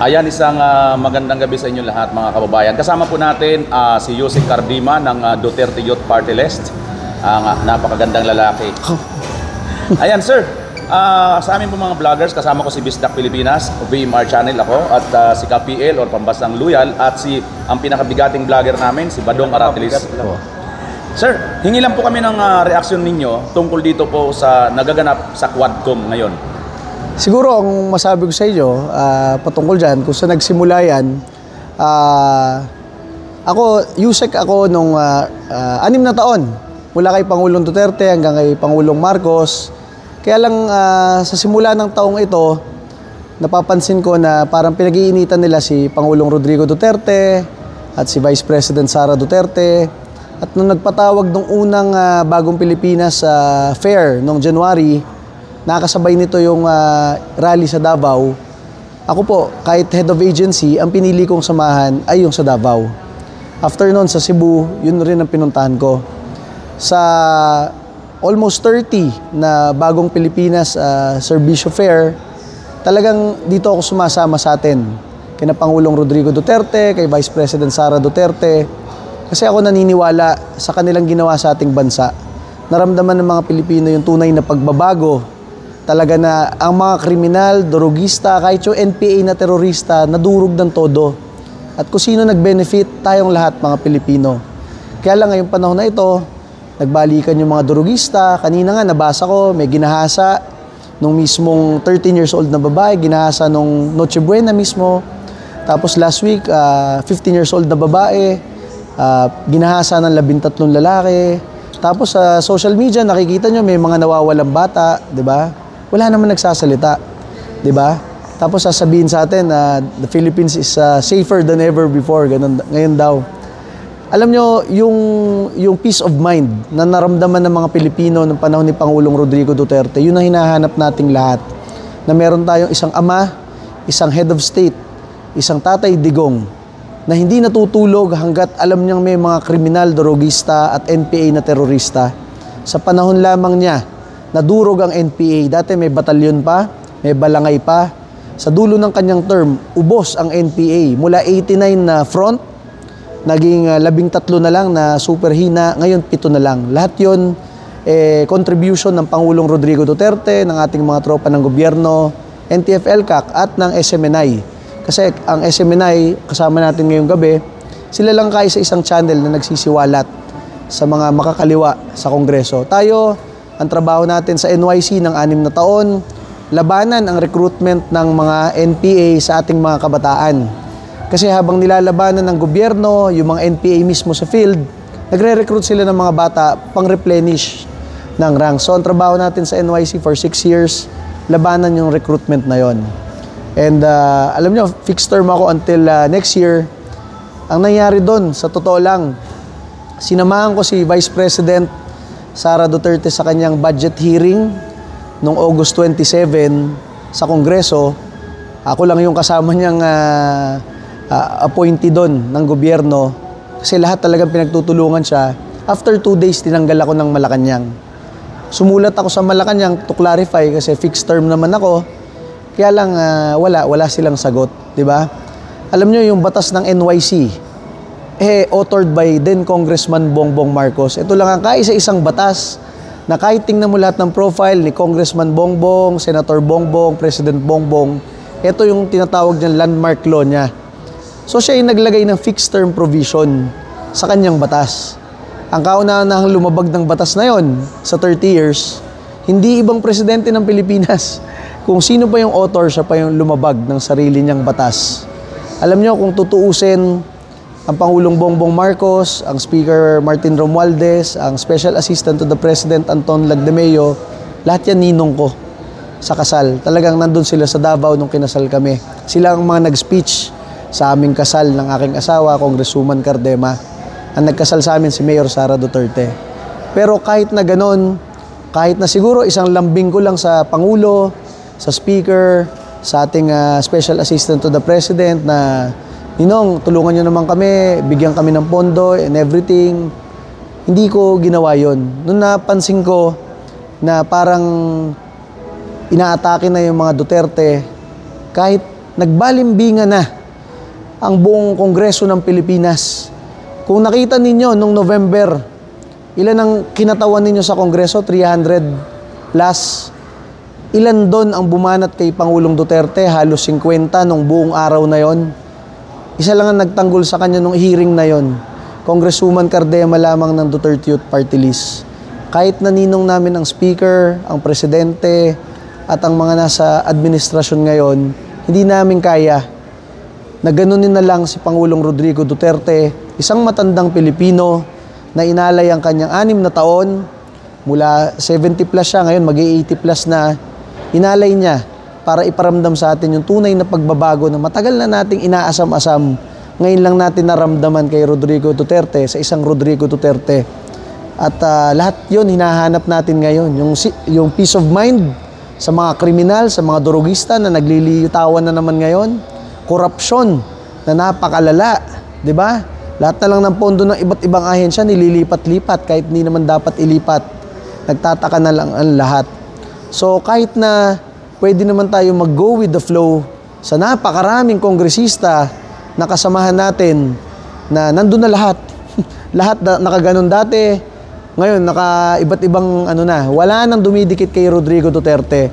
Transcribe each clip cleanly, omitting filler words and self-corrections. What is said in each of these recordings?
Ayan, isang magandang gabi sa inyo lahat mga kababayan. Kasama po natin si Yusek Cardima ng Duterte Youth Party List. Ang napakagandang lalaki. Ayan sir, sa amin po mga vloggers, kasama ko si Bisdak Pilipinas, VMR Channel ako, at si KPL or Pambasang Loyal, at ang pinakabigating vlogger namin, si Badong Aratilis. Sir, hingi lang po kami ng reaksyon ninyo tungkol dito po sa nagaganap sa Quadcom ngayon. Siguro ang masabi ko sa inyo patungkol dyan, kung saan nagsimula yan, Yusek ako nung 6 na taon, mula kay Pangulong Duterte hanggang kay Pangulong Marcos. Kaya lang sa simula ng taong ito, napapansin ko na parang pinag-iinitan nila si Pangulong Rodrigo Duterte at si Vice President Sara Duterte. At nung nagpatawag nung unang Bagong Pilipinas Fair noong January, nakasabay nito yung rally sa Davao. Ako po, kahit head of agency, ang pinili kong samahan ay yung sa Davao. After nun, sa Cebu, yun rin ang pinuntahan ko. Sa almost 30 na Bagong Pilipinas Servicio Fair, talagang dito ako sumasama sa atin. Kina Pangulong Rodrigo Duterte, kay Vice President Sara Duterte. Kasi ako naniniwala sa kanilang ginawa sa ating bansa. Naramdaman ng mga Pilipino yung tunay na pagbabago. Talaga na ang mga kriminal, drogista, kahit yung NPA na terorista, nadurog ng todo. At kung sino nag-benefit, tayong lahat mga Pilipino. Kaya lang ngayong panahon na ito, nagbalikan yung mga drogista. Kanina nga nabasa ko, may ginahasa nung mismong 13 years old na babae, ginahasa nung Noche Buena mismo. Tapos last week, 15 years old na babae, ginahasa ng 13 lalaki. Tapos sa social media, nakikita nyo may mga nawawalang bata, di ba? Wala naman nagsasalita, di ba? Tapos sasabihin sa atin na the Philippines is safer than ever before, ganun, ngayon daw. Alam nyo, yung peace of mind na naramdaman ng mga Pilipino ng panahon ni Pangulong Rodrigo Duterte, yun ang hinahanap nating lahat. Na meron tayong isang ama, isang head of state, isang tatay digong, na hindi natutulog hanggat alam niyang may mga kriminal, drogista at NPA na terorista. Sa panahon lamang niya, nadurog ang NPA. Dati may batalyon pa, may balangay pa. Sa dulo ng kanyang term, ubos ang NPA. Mula 89 na front, naging 13 na lang na superhina, ngayon 7 na lang. Lahat yun, contribution ng Pangulong Rodrigo Duterte, ng ating mga tropa ng gobyerno, NTF-ELCAC at ng SMNI. Kasi ang SMNI, kasama natin ngayong gabi, sila lang sa isang channel na nagsisiwalat sa mga makakaliwa sa Kongreso. Tayo, ang trabaho natin sa NYC ng 6 na taon, labanan ang recruitment ng mga NPA sa ating mga kabataan. Kasi habang nilalabanan ng gobyerno, yung mga NPA mismo sa field, nagre-recruit sila ng mga bata pang-replenish ng rank. So ang trabaho natin sa NYC for 6 years, labanan yung recruitment na yon. And alam nyo, fixed term ako until next year. Ang nangyari doon, sa totoo lang, sinamahan ko si Vice President Sara Duterte sa kanyang budget hearing noong August 27 sa Kongreso. Ako lang yung kasama niyang appointee doon ng gobyerno kasi lahat talagang pinagtutulungan siya. After 2 days, tinanggal ako ng Malacanang. Sumulat ako sa Malacanang to clarify kasi fixed term naman ako. Kaya lang wala silang sagot, di ba? Alam niyo yung batas ng NYC, authored by then Congressman Bongbong Marcos. Ito lang ang kaisa-isang batas na kahit tingnan mo lahat ng profile ni Congressman Bongbong, Senator Bongbong, President Bongbong, ito yung tinatawag niyang landmark law niya. So siya yung naglagay ng fixed term provision sa kanyang batas. Ang kauna-unahang lumabag ng batas na yon sa 30 years, hindi ibang presidente ng Pilipinas. Kung sino pa yung author, siya pa yung lumabag ng sarili niyang batas. Alam niyo, kung tutuusin, ang Pangulong Bongbong Marcos, ang Speaker Martin Romualdez, ang Special Assistant to the President Anton Lagdameo, lahat yan ninong ko sa kasal. Talagang nandun sila sa Davao nung kinasal kami. Sila ang mga nag-speech sa aming kasal ng aking asawa, Congresswoman Cardema. Ang nagkasal sa amin si Mayor Sara Duterte. Pero kahit na ganon, kahit na siguro isang lambing ko lang sa Pangulo, sa Speaker, sa ating Special Assistant to the President na, Ninong, tulungan nyo naman kami, bigyan kami ng pondo and everything. Hindi ko ginawa yon. Noon napansin ko na parang inaatake na yung mga Duterte, kahit nagbalimbingan na ang buong Kongreso ng Pilipinas. Kung nakita ninyo nung November, ilan ang kinatawan ninyo sa Kongreso? 300 plus. Ilan doon ang bumanat kay Pangulong Duterte? Halos 50 nung buong araw na yon. Isa lang ang nagtanggol sa kanya nung hearing na yon. Congresswoman Cardema lamang ng Duterte Youth Party List. Kahit naninong namin ang speaker, ang presidente, at ang mga nasa administrasyon ngayon, hindi namin kaya na ganunin na lang si Pangulong Rodrigo Duterte, isang matandang Pilipino na inalay ang kanyang 6 na taon, mula 70 plus siya, ngayon mag-80 plus na, inalay niya para iparamdam sa atin yung tunay na pagbabago na matagal na nating inaasam-asam. Ngayon lang natin naramdaman kay Rodrigo Duterte, sa isang Rodrigo Duterte. At lahat yun hinahanap natin ngayon. Yung peace of mind sa mga kriminal, sa mga durugista na naglilitawan na naman ngayon. Korupsyon na napakalala, di ba? Lahat na lang ng pondo ng iba't ibang ahensya nililipat-lipat kahit hindi naman dapat ilipat. Nagtataka na lang ang lahat. So kahit na pwede naman tayo mag-go with the flow sa napakaraming kongresista na kasamahan natin na nandun na lahat. Lahat na nakaganon dati, ngayon iba't ibang wala nang dumidikit kay Rodrigo Duterte.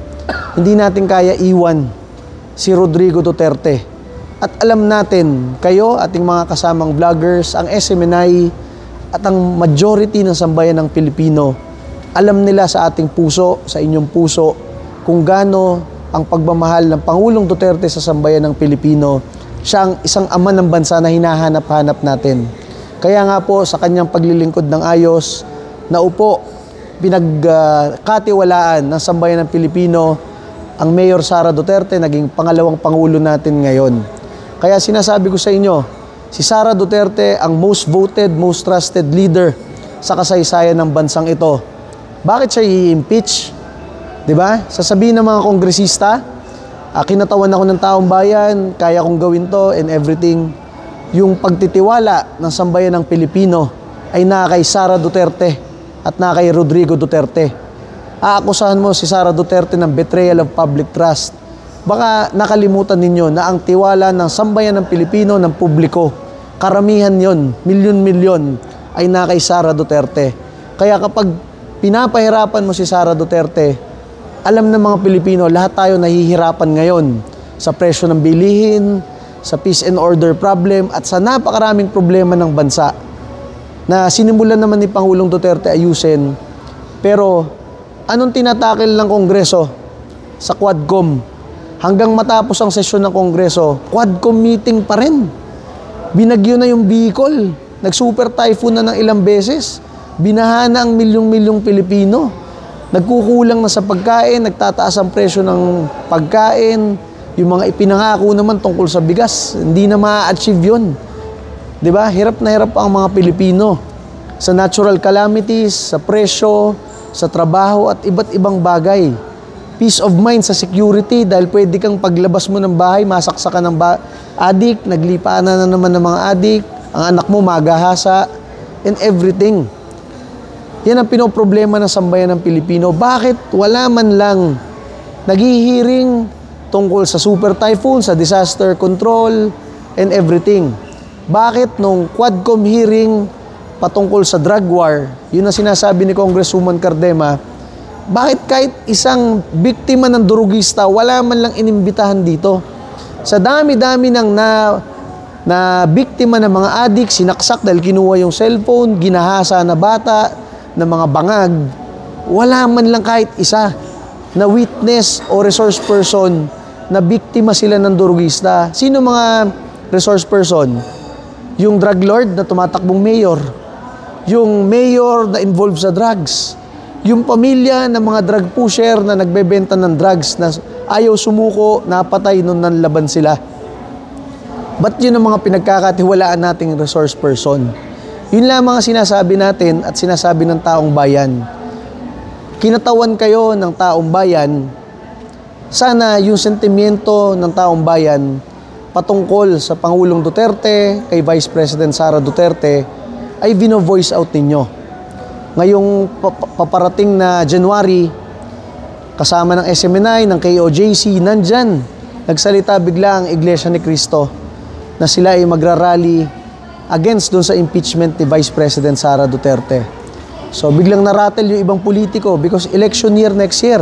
Hindi natin kaya iwan si Rodrigo Duterte. At alam natin, kayo, ating mga kasamang vloggers, ang SMNI at ang majority ng sambayan ng Pilipino, alam nila sa ating puso, sa inyong puso, kung gaano ang pagmamahal ng Pangulong Duterte sa sambayan ng Pilipino. Siya ang isang ama ng bansa na hinahanap-hanap natin. Kaya nga po, sa kanyang paglilingkod ng ayos, naupo, pinagkatiwalaan ng sambayan ng Pilipino, ang Mayor Sara Duterte, naging pangalawang Pangulo natin ngayon. Kaya sinasabi ko sa inyo, si Sara Duterte ang most voted, most trusted leader sa kasaysayan ng bansang ito. Bakit siya i-impeach? Diba? Sasabihin ng mga kongresista, kinatawan ako ng taong bayan, kaya kong gawin to and everything. Yung pagtitiwala ng sambayan ng Pilipino ay na kay Sara Duterte at na kay Rodrigo Duterte. Aakusahan mo si Sara Duterte ng betrayal of public trust. Baka nakalimutan ninyo na ang tiwala ng sambayan ng Pilipino, ng publiko, karamihan yon, milyon-milyon, ay na kay Sara Duterte. Kaya kapag pinapahirapan mo si Sara Duterte, alam ng mga Pilipino, lahat tayo nahihirapan ngayon sa presyo ng bilihin, sa peace and order problem, at sa napakaraming problema ng bansa na sinimulan naman ni Pangulong Duterte ayusin. Pero anong tinatakil ng Kongreso sa Quadcom? Hanggang matapos ang sesyon ng Kongreso, Quadcom meeting pa rin. Binagyo na yung Bicol. Nag-super typhoon na ng ilang beses. Binaha na ang milyong-milyong Pilipino. Nagkukulang na sa pagkain, nagtataas ang presyo ng pagkain. Yung mga ipinangako naman tungkol sa bigas, hindi na ma-achieve yun. Diba? Hirap na hirap ang mga Pilipino sa natural calamities, sa presyo, sa trabaho at iba't ibang bagay. Peace of mind sa security dahil pwede kang paglabas mo ng bahay, masaksakan ng adik, naglipaan na naman ng mga adik, ang anak mo magahasa, and everything. Yan ang pinoproblema ng sambayan ng Pilipino. Bakit wala man lang naghihiring tungkol sa super typhoon, sa disaster control, and everything? Bakit nung Quadcom hearing patungkol sa drug war, yun ang sinasabi ni Congresswoman Cardema, bakit kahit isang biktima ng durugista, wala man lang inimbitahan dito? Sa dami-dami ng na biktima ng mga adik, sinaksak dahil kinuha yung cellphone, ginahasa na bata, ng mga bangag, wala man lang kahit isa na witness o resource person na biktima sila ng durugista. Sino mga resource person? Yung drug lord na tumatakbong mayor, yung mayor na involved sa drugs, yung pamilya ng mga drug pusher na nagbebenta ng drugs na ayaw sumuko, napatay nung nanlaban sila. Ba't yun ang mga pinagkakatiwalaan nating resource person? Yun lamang ang sinasabi natin at sinasabi ng taong bayan. Kinatawan kayo ng taong bayan, sana yung sentimiento ng taong bayan patungkol sa Pangulong Duterte, kay Vice President Sara Duterte, ay vino-voice out ninyo. Ngayong paparating na January, kasama ng SMNI, ng KOJC, nandyan nagsalita bigla ang Iglesia ni Cristo na sila ay magrarally against dun sa impeachment ni Vice President Sara Duterte. So biglang naratel yung ibang politiko because election year next year.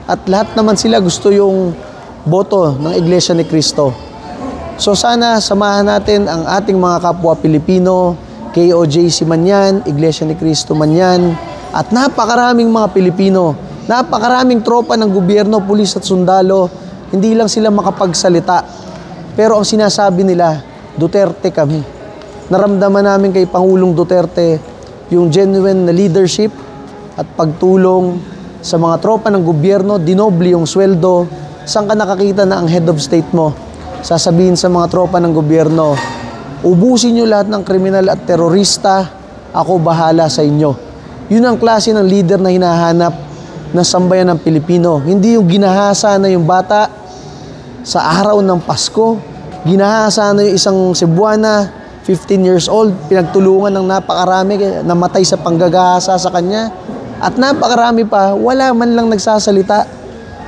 At lahat naman sila gusto yung boto ng Iglesia ni Cristo. So sana samahan natin ang ating mga kapwa Pilipino, KOJC man yan, Iglesia ni Cristo man yan, at napakaraming mga Pilipino, napakaraming tropa ng gobyerno, pulis at sundalo, hindi lang sila makapagsalita. Pero ang sinasabi nila, Duterte kami. Naramdaman namin kay Pangulong Duterte yung genuine na leadership at pagtulong sa mga tropa ng gobyerno, dinoble yung sweldo. Saan ka nakakita na ang head of state mo sasabihin sa mga tropa ng gobyerno, ubusin nyo lahat ng kriminal at terorista, ako bahala sa inyo. Yun ang klase ng leader na hinahanap ng sambayan ng Pilipino. Hindi yung ginahasa na yung bata sa araw ng Pasko, ginahasa na yung isang Cebuana, 15 years old, pinagtulungan ng napakarami, namatay sa panggagahasa sa kanya. At napakarami pa, wala man lang nagsasalita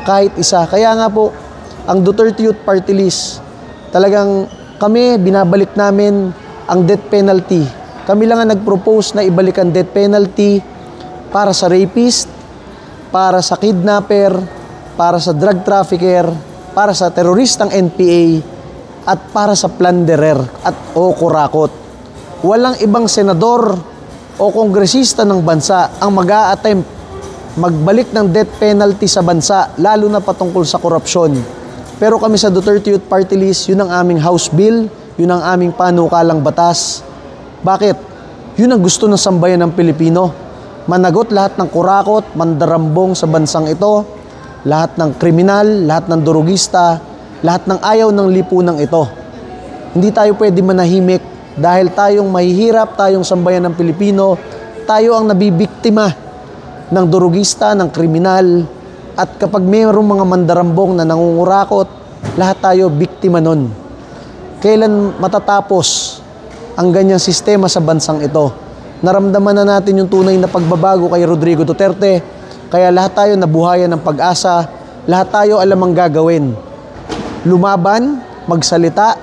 kahit isa. Kaya nga po, ang Duterte Youth Party List, talagang kami, binabalik namin ang death penalty. Kami lang ang nag-propose na ibalik ang death penalty para sa rapist, para sa kidnapper, para sa drug trafficker, para sa teroristang NPA, at para sa plunderer at o kurakot. Walang ibang senador o kongresista ng bansa ang mag-a-attempt magbalik ng death penalty sa bansa, lalo na patungkol sa korupsyon. Pero kami sa Duterte Youth Party List, yun ang aming House Bill, yun ang aming panukalang batas. Bakit? Yun ang gusto ng sambayan ng Pilipino. Managot lahat ng kurakot, mandarambong sa bansang ito, lahat ng kriminal, lahat ng durugista, lahat ng ayaw ng lipunang ito. Hindi tayo pwede manahimik dahil tayong mahihirap, tayong sambayan ng Pilipino, tayo ang nabibiktima ng durugista, ng kriminal, at kapag mayroong mga mandarambong na nangungurakot, lahat tayo biktima nun. Kailan matatapos ang ganyang sistema sa bansang ito? Naramdaman na natin yung tunay na pagbabago kay Rodrigo Duterte, kaya lahat tayo nabuhayan ng pag-asa, lahat tayo alam ang gagawin. Lumaban, magsalita,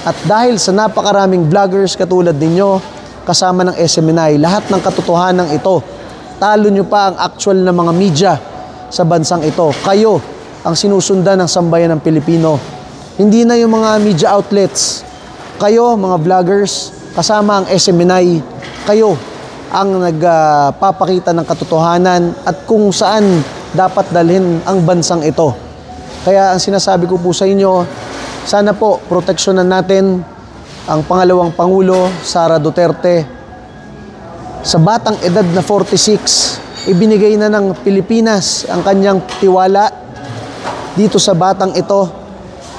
at dahil sa napakaraming vloggers katulad ninyo, kasama ng SMNI, lahat ng katotohanan ito, talo nyo pa ang actual na mga media sa bansang ito. Kayo ang sinusundan ng sambayan ng Pilipino. Hindi na yung mga media outlets. Kayo, mga vloggers, kasama ang SMNI, kayo ang nagpapakita ng katotohanan at kung saan dapat dalhin ang bansang ito. Kaya ang sinasabi ko po sa inyo, sana po proteksyonan natin ang pangalawang Pangulo, Sara Duterte. Sa batang edad na 46, ibinigay na ng Pilipinas ang kanyang tiwala dito sa batang ito.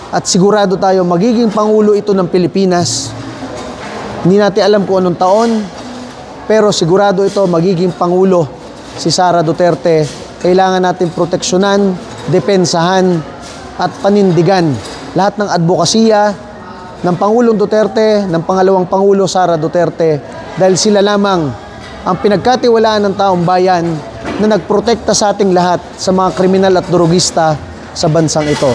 At sigurado tayo magiging Pangulo ito ng Pilipinas. Hindi natin alam kung anong taon, pero sigurado ito magiging Pangulo si Sara Duterte. Kailangan natin proteksyonan, depensahan at panindigan lahat ng advokasya ng Pangulong Duterte, ng pangalawang Pangulo Sara Duterte, dahil sila lamang ang pinagkatiwalaan ng taong bayan na nagprotekta sa ating lahat sa mga kriminal at durugista sa bansang ito.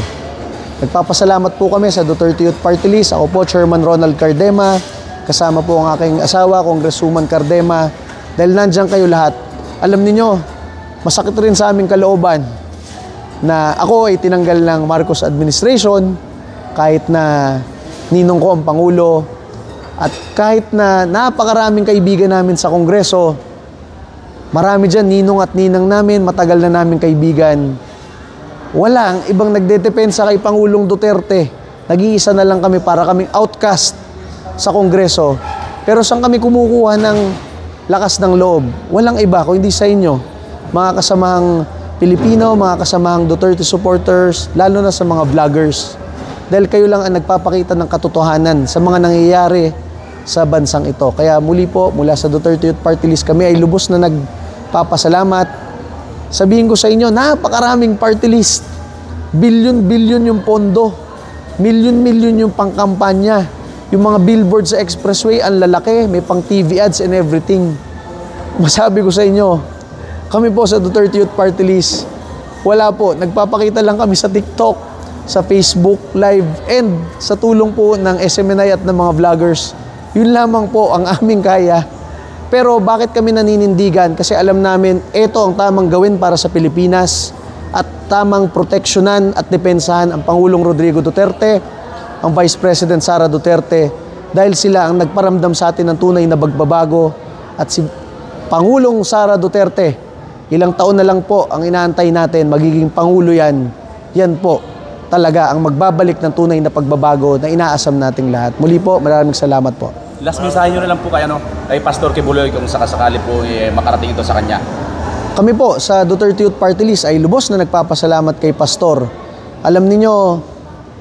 Nagpapasalamat po kami sa Duterte Youth Party List. Ako po, Chairman Ronald Cardema. Kasama po ang aking asawa, Congresswoman Cardema. Dahil nandyan kayo lahat. Alam niyo, masakit rin sa aming kalooban na ako ay tinanggal ng Marcos administration kahit na ninong ko ang Pangulo at kahit na napakaraming kaibigan namin sa Kongreso, marami dyan, ninong at ninang namin, matagal na namin kaibigan. Wala, ang ibang nagdedepensa kay Pangulong Duterte. Nag-iisa na lang kami para kaming outcast sa Kongreso. Pero saan kami kumukuha ng lakas ng loob? Walang iba kung hindi sa inyo. Mga kasamahang Pilipino, mga kasamahang Duterte supporters, lalo na sa mga vloggers. Dahil kayo lang ang nagpapakita ng katotohanan sa mga nangyayari sa bansang ito. Kaya muli po, mula sa Duterte Youth Party List, kami ay lubos na nagpapasalamat. Sabihin ko sa inyo, napakaraming party list. Bilyon-bilyon yung pondo. Milyon-milyon yung pangkampanya. Yung mga billboard sa expressway, ang lalaki, may pang TV ads and everything. Masabi ko sa inyo, kami po sa Duterte Youth Party List, wala po, nagpapakita lang kami sa TikTok sa Facebook Live, and sa tulong po ng SMNI at ng mga vloggers. Yun lamang po ang aming kaya. Pero bakit kami naninindigan? Kasi alam namin, ito ang tamang gawin para sa Pilipinas at tamang proteksyonan at depensahan ang Pangulong Rodrigo Duterte, ang Vice President Sara Duterte, dahil sila ang nagparamdam sa atin ng tunay na pagbabago. At si Pangulong Sara Duterte, ilang taon na lang po ang inaantay natin, magiging Pangulo yan. Yan po talaga ang magbabalik ng tunay na pagbabago na inaasam nating lahat. Muli po, maraming salamat po. Last mensahe nyo na lang po kay Pastor Quiboloy kung sakasakali po makarating ito sa kanya. Kami po sa Duterte Youth Party List ay lubos na nagpapasalamat kay Pastor. Alam niyo,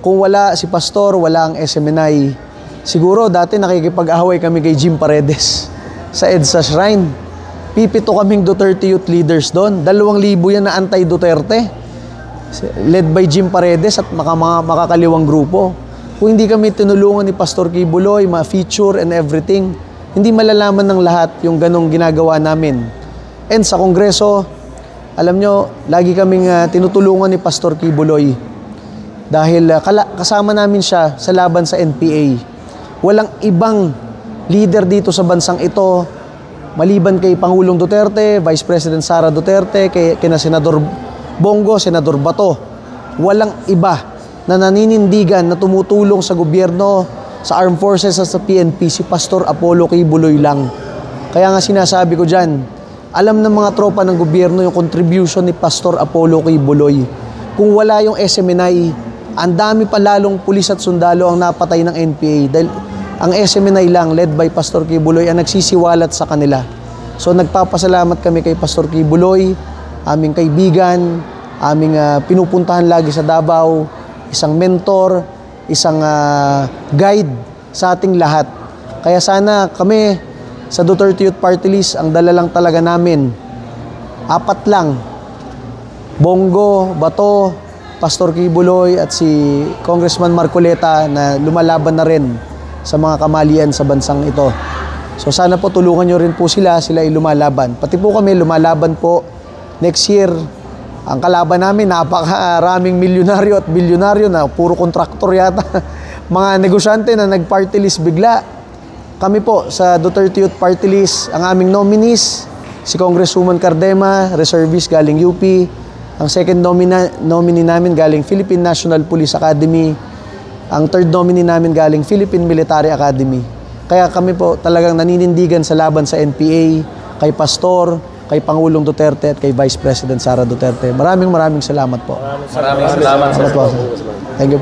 kung wala si Pastor, wala ang SMNI. Siguro dati nakikipag-away kami kay Jim Paredes sa EDSA Shrine. Pipito kaming Duterte Youth leaders doon. 2,000 yan na anti-Duterte, led by Jim Paredes at mga makakaliwang grupo. Kung hindi kami tinulungan ni Pastor Quiboloy, ma-feature and everything, hindi malalaman ng lahat yung ganong ginagawa namin. And sa Kongreso, alam nyo, lagi kaming tinutulungan ni Pastor Quiboloy dahil kasama namin siya sa laban sa NPA. Walang ibang leader dito sa bansang ito, maliban kay Pangulong Duterte, Vice President Sara Duterte, kina Senador Bongo, Senador Bato. Walang iba na naninindigan na tumutulong sa gobyerno, sa armed forces at sa PNP, si Pastor Apollo Quiboloy lang. Kaya nga sinasabi ko dyan, alam ng mga tropa ng gobyerno yung contribution ni Pastor Apollo Quiboloy. Kung wala yung SMNI, ang dami pa lalong pulis at sundalo ang napatay ng NPA dahil ang SMNI lang, led by Pastor Quiboloy, ang nagsisiwalat sa kanila. So nagpapasalamat kami kay Pastor Quiboloy, aming kaibigan, aming pinupuntahan lagi sa Davao, isang mentor, isang guide sa ating lahat. Kaya sana kami sa Duterte Youth Party List, ang dala lang talaga namin, 4 lang. Bongo, Bato, Pastor Quiboloy at si Congressman Marcoleta na lumalaban na rin sa mga kamalian sa bansang ito. So sana po tulungan nyo rin po sila ay lumalaban. Pati po kami lumalaban po next year. Ang kalaban namin, napakaraming milyonaryo at bilyonaryo na puro kontraktor yata. Mga negosyante na nag-party list bigla. Kami po sa Duterte Youth Party List, ang aming nominees, si Congresswoman Cardema, reservist galing UP. Ang second nominee namin galing Philippine National Police Academy. Ang third nominee namin galing Philippine Military Academy. Kaya kami po talagang naninindigan sa laban sa NPA, kay Pastor, kay Pangulong Duterte at kay Vice President Sara Duterte. Maraming salamat po. Maraming salamat, sir. Thank you po.